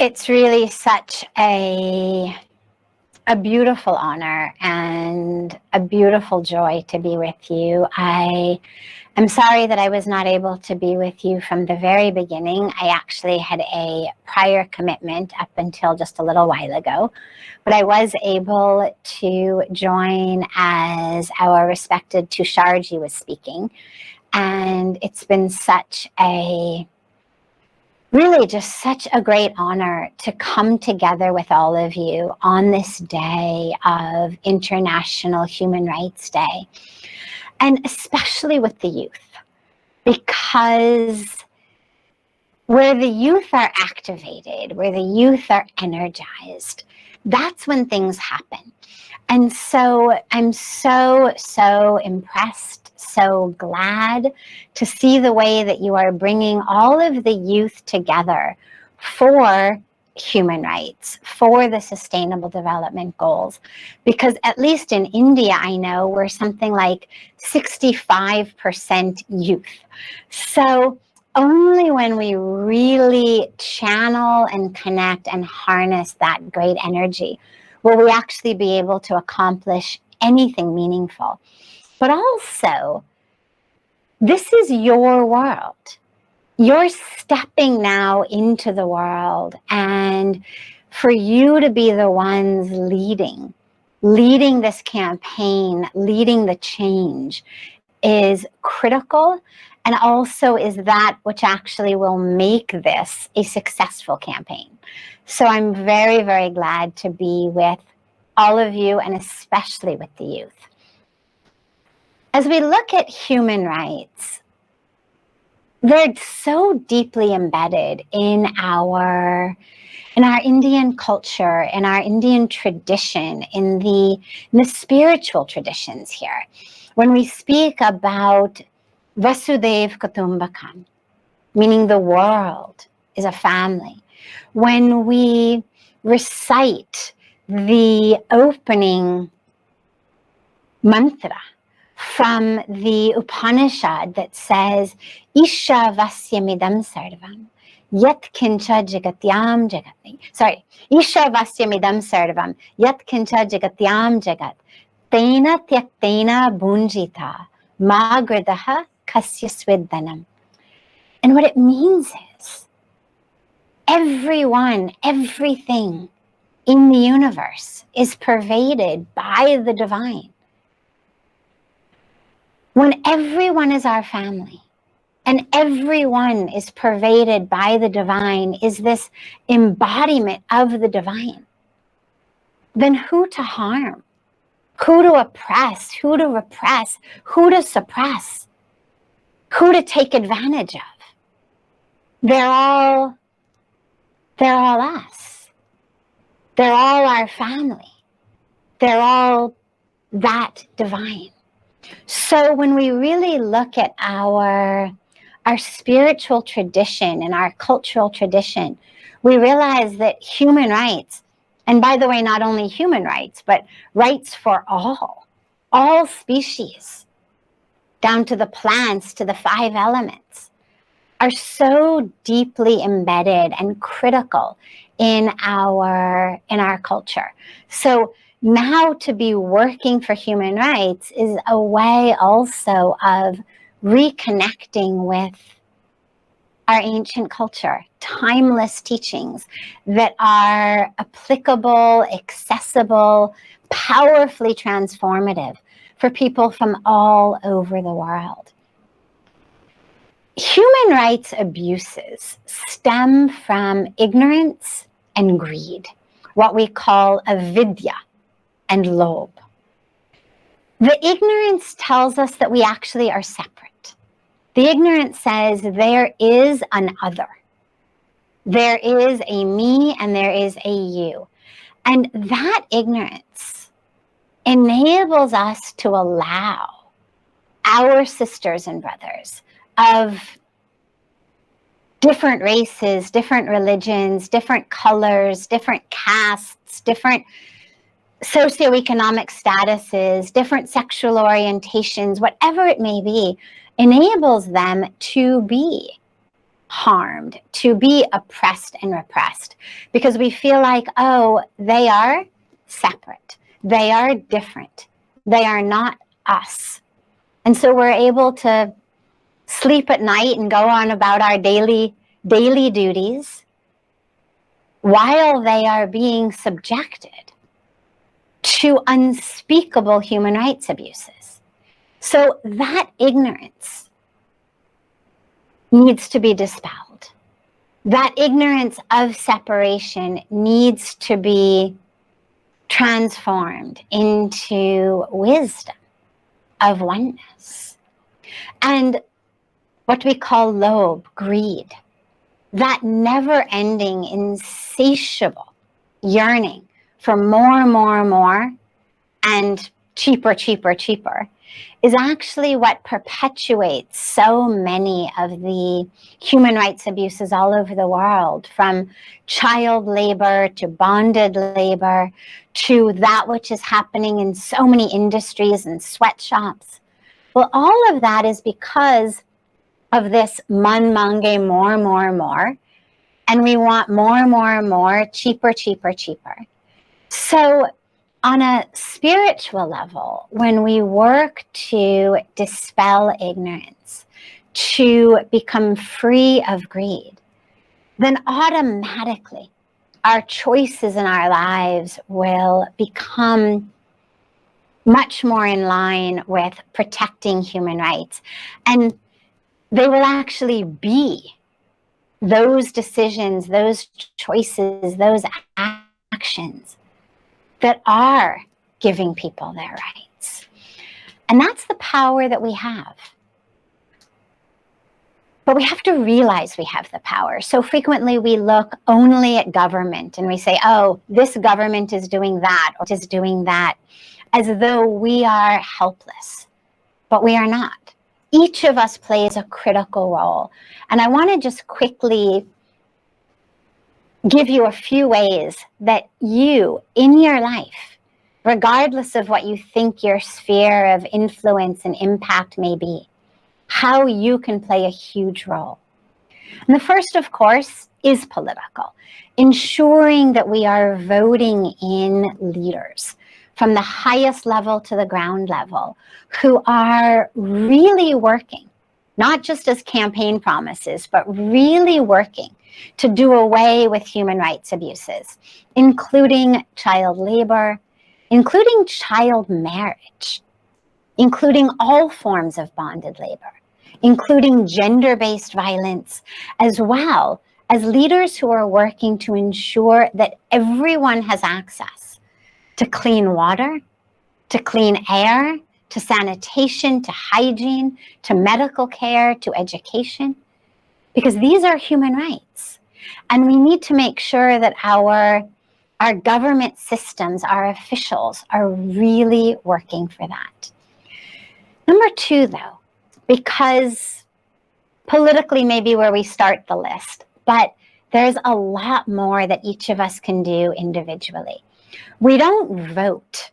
It's really such a beautiful honor and a beautiful joy to be with you. I am sorry that I was not able to be with you from the very beginning. I actually had a prior commitment up until just a little while ago, but I was able to join as our respected Tusharji was speaking. And it's been really just such a great honor to come together with all of you on this day of International Human Rights Day, and especially with the youth, because where the youth are activated, where the youth are energized, that's when things happen. And so I'm so impressed, so glad to see the way that you are bringing all of the youth together for human rights, for the Sustainable Development Goals. Because at least in India, I know we're something like 65% youth. So only when we really channel and connect and harness that great energy will we actually be able to accomplish anything meaningful. But also, this is your world. You're stepping now into the world, and for you to be the ones leading this campaign, leading the change is critical, and also is that which actually will make this a successful campaign. So I'm very, very glad to be with all of you, and especially with the youth. As we look at human rights, they're so deeply embedded in our Indian culture, in our Indian tradition, in the spiritual traditions here. When we speak about Vasudhaiva Kutumbakam, meaning the world is a family, when we recite the opening mantra from the Upanishad that says, Isha Vasyamidam Sarvam, Yat Kincha Jagatyam Jagat. Sorry, Isha Vasyamidam Sarvam, Yat Kincha Jagatyam Jagat, Tena Tyaktena Bunjita, Magradaha Kasyasviddanam. And what it means is, everyone, everything in the universe is pervaded by the divine. When everyone is our family and everyone is pervaded by the divine, is this embodiment of the divine, then who to harm, who to oppress, who to repress, who to suppress, who to take advantage of? They're all us. They're all our family. They're all that divine. So when we really look at our spiritual tradition and our cultural tradition, we realize that human rights, and by the way, not only human rights, but rights for all species, down to the plants, to the 5 elements, are so deeply embedded and critical in our culture. So now to be working for human rights is a way also of reconnecting with our ancient culture, timeless teachings that are applicable, accessible, powerfully transformative for people from all over the world. Human rights abuses stem from ignorance and greed, what we call avidya and lobh. The ignorance tells us that we actually are separate. The ignorance says there is an other. There is a me and there is a you. And that ignorance enables us to allow our sisters and brothers of different races, different religions, different colors, different castes, different socioeconomic statuses, different sexual orientations, whatever it may be, enables them to be harmed, to be oppressed and repressed, because we feel like, oh, they are separate, they are different, they are not us. And so we're able to sleep at night and go on about our daily duties while they are being subjected to unspeakable human rights abuses. So that ignorance needs to be dispelled. That ignorance of separation needs to be transformed into wisdom of oneness. And what we call lobe, greed, that never-ending, insatiable yearning for more and more and more, and cheaper, cheaper, cheaper, is actually what perpetuates so many of the human rights abuses all over the world, from child labor to bonded labor to that which is happening in so many industries and sweatshops. Well, all of that is because of this man mange, more, more, more, and we want more, more, more, cheaper, cheaper, cheaper. So on a spiritual level, when we work to dispel ignorance, to become free of greed, then automatically our choices in our lives will become much more in line with protecting human rights. And they will actually be those decisions, those choices, those actions that are giving people their rights. And that's the power that we have. But we have to realize we have the power. So frequently we look only at government and we say, oh, this government is doing that or is doing that, as though we are helpless. But we are not. Each of us plays a critical role. And I want to just quickly give you a few ways that you, in your life, regardless of what you think your sphere of influence and impact may be, how you can play a huge role. And the first, of course, is political, ensuring that we are voting in leaders from the highest level to the ground level who are really working, not just as campaign promises, but really working to do away with human rights abuses, including child labor, including child marriage, including all forms of bonded labor, including gender-based violence, as well as leaders who are working to ensure that everyone has access to clean water, to clean air, to sanitation, to hygiene, to medical care, to education, because these are human rights. And we need to make sure that our government systems, our officials are really working for that. Number two, though, because politically maybe where we start the list, but there's a lot more that each of us can do individually. We don't vote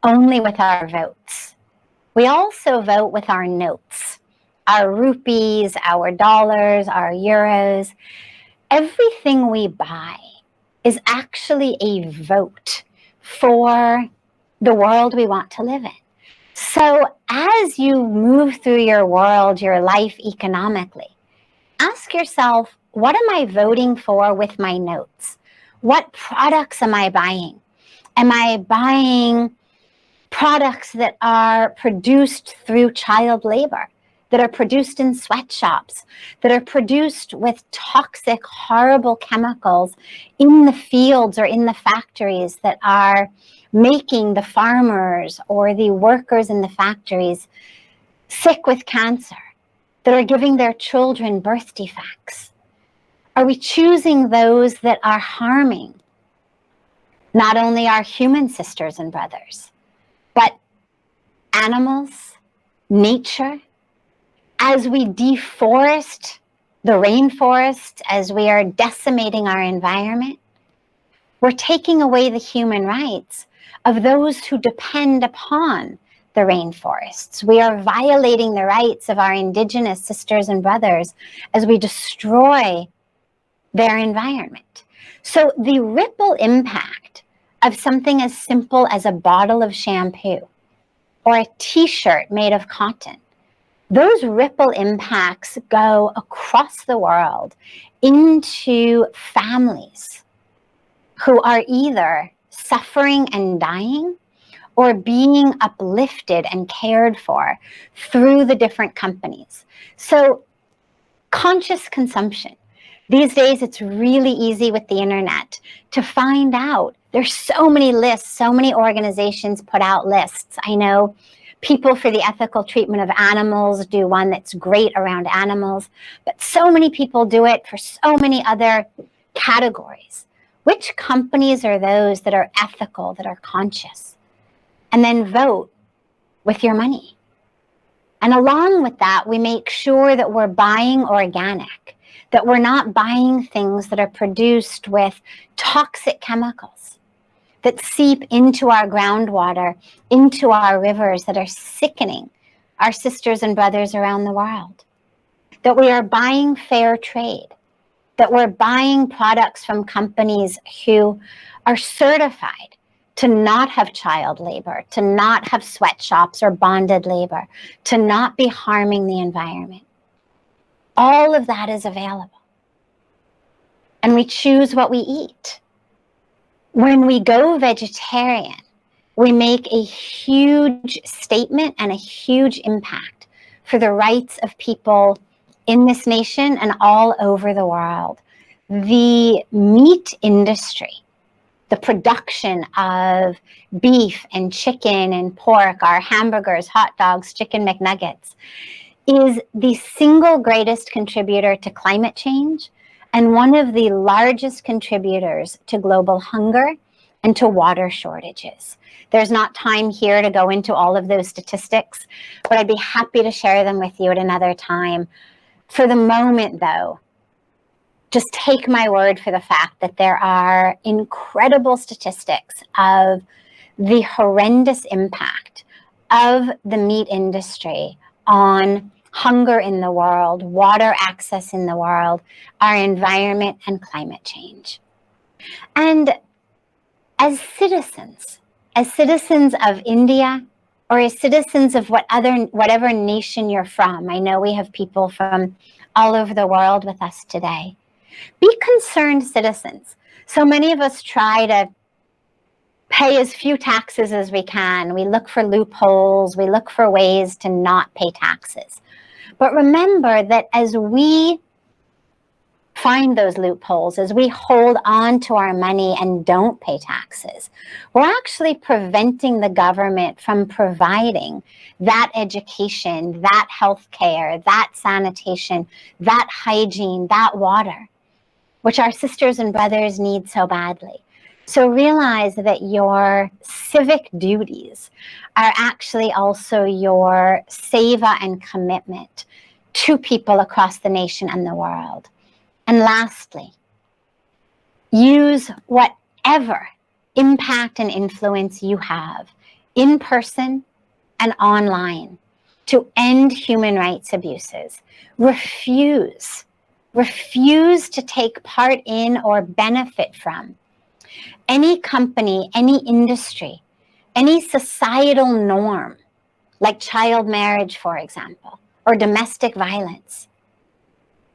only with our votes. We also vote with our notes, our rupees, our dollars, our euros. Everything we buy is actually a vote for the world we want to live in. So as you move through your world, your life economically, ask yourself, what am I voting for with my notes? What products am I buying? Am I buying products that are produced through child labor, that are produced in sweatshops, that are produced with toxic, horrible chemicals in the fields or in the factories that are making the farmers or the workers in the factories sick with cancer, that are giving their children birth defects? Are we choosing those that are harming not only our human sisters and brothers, but animals, nature? As we deforest the rainforest, as we are decimating our environment, we're taking away the human rights of those who depend upon the rainforests. We are violating the rights of our indigenous sisters and brothers as we destroy their environment. So the ripple impact of something as simple as a bottle of shampoo or a t-shirt made of cotton, those ripple impacts go across the world into families who are either suffering and dying or being uplifted and cared for through the different companies. So conscious consumption. These days, it's really easy with the internet to find out. There's so many lists, so many organizations put out lists. I know People for the Ethical Treatment of Animals do one that's great around animals, but so many people do it for so many other categories. Which companies are those that are ethical, that are conscious? And then vote with your money. And along with that, we make sure that we're buying organic, that we're not buying things that are produced with toxic chemicals that seep into our groundwater, into our rivers, that are sickening our sisters and brothers around the world. That we are buying fair trade, that we're buying products from companies who are certified to not have child labor, to not have sweatshops or bonded labor, to not be harming the environment. All of that is available. And we choose what we eat. When we go vegetarian, we make a huge statement and a huge impact for the rights of people in this nation and all over the world. The meat industry, the production of beef and chicken and pork, our hamburgers, hot dogs, chicken McNuggets, is the single greatest contributor to climate change and one of the largest contributors to global hunger and to water shortages. There's not time here to go into all of those statistics, but I'd be happy to share them with you at another time. For the moment, though, just take my word for the fact that there are incredible statistics of the horrendous impact of the meat industry on hunger in the world, water access in the world, our environment, and climate change. And as citizens of India, or as citizens of whatever nation you're from, I know we have people from all over the world with us today, be concerned citizens. So many of us try to pay as few taxes as we can. We look for loopholes. We look for ways to not pay taxes. But remember that as we find those loopholes, as we hold on to our money and don't pay taxes, we're actually preventing the government from providing that education, that health care, that sanitation, that hygiene, that water, which our sisters and brothers need so badly. So realize that your civic duties are actually also your seva and commitment to people across the nation and the world. And lastly, use whatever impact and influence you have in person and online to end human rights abuses. Refuse to take part in or benefit from any company, any industry, any societal norm, like child marriage, for example, or domestic violence.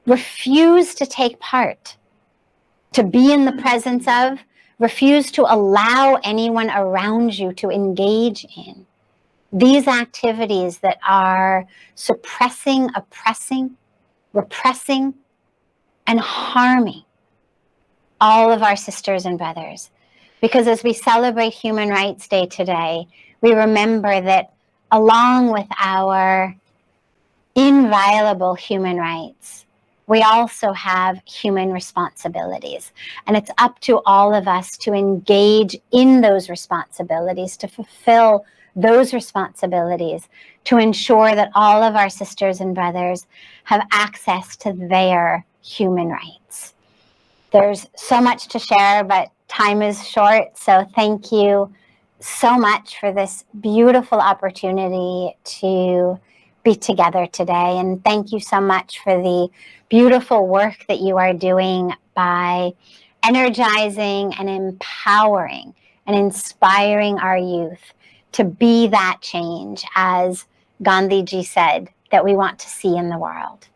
Refuse to take part, to be in the presence of, refuse to allow anyone around you to engage in these activities that are suppressing, oppressing, repressing, and harming all of our sisters and brothers. Because as we celebrate Human Rights Day today, we remember that along with our inviolable human rights, we also have human responsibilities. And it's up to all of us to engage in those responsibilities, to fulfill those responsibilities, to ensure that all of our sisters and brothers have access to their human rights. There's so much to share, but time is short. So thank you so much for this beautiful opportunity to be together today. And thank you so much for the beautiful work that you are doing by energizing and empowering and inspiring our youth to be that change, as Gandhiji said, that we want to see in the world.